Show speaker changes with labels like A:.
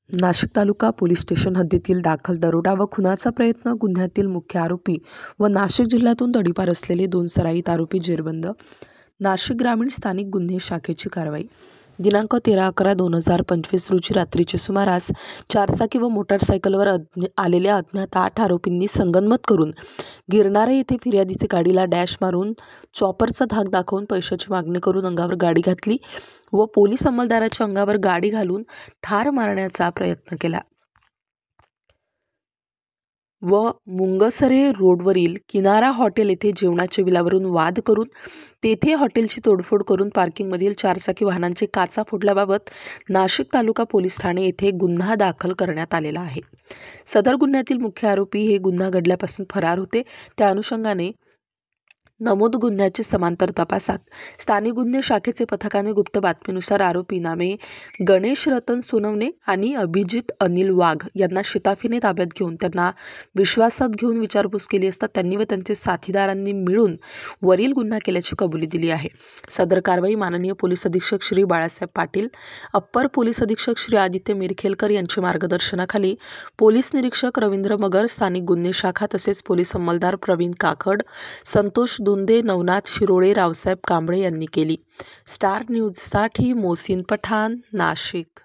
A: नाशिक तालुका police station हद्दीतील दाखल दरोडा व खुनाचा प्रयत्न गुन्ह्यातील मुख्य आरोपी व नाशिक जिल्ह्यातून तडीपार असलेले 2 सराईत आरोपी जेरबंद. नाशिक ग्रामीण स्थानिक गुन्हे शाखेची कारवाई. दिनांक 13/11/2025 रोजी रात्रीच्या सुमारास चारचाकी व मोटारसायकलवर आलेल्या अज्ञात 8 आरोपींनी संगनमत करून गिरणारा येथे फिर्यादीची गाडीला डॅश मारून चॉपरचा धाक दाखवून पैशाची मागणी करून अंगावर गाडी घातली व पोलीस अंमलदाराच्या अंगावर गाडी घालून ठार मारण्याचा प्रयत्न केला व मुंगसरे रोडवरील किनारा हॉटेल येथे जेवणाच्या बिलावरून वाद करून तेथे हॉटेलची तोडफोड करून पार्किंगमधील चारचाकी वाहनांचे काचा फोडल्याबाबत नाशिक तालुका पोलीस ठाणे येथे गुन्हा दाखल करण्यात आलेला आहे. सदर गुन्ह्यातील मुख्य आरोपी हे गुन्हा घडल्यापासून फरार होते. त्या अनुषंगाने नमूद गुन्ह्याचे समांतर तपासात स्थानिक गुन्हे शाखेचे पथकाने गुप्त बातमीनुसार आरोपी नामे गणेश रतन सोनवणे आणि अभिजित अनिल वाघ यांना शिताफीने ताब्यात घेऊन त्यांना विश्वासात घेऊन विचारपूस केली असता त्यांनी व त्यांचे साथीदारांनी मिळून वरील गुन्हा केल्याची कबुली दिली आहे. सदर कारवाई माननीय पोलीस अधीक्षक श्री बाळासाहेब पाटील, अप्पर पोलीस अधीक्षक श्री आदित्य मिरखेलकर यांच्या मार्गदर्शनाखाली पोलीस निरीक्षक रवींद्र मगर, स्थानिक गुन्हे शाखा तसेच पोलीस अंमलदार प्रवीण काकड, संतोष दुंदे, नवनाथ शिरोळे, रावसाहेब कांबळे यांनी केली. स्टार न्यूजसाठी मोहसिन पठाण, नाशिक.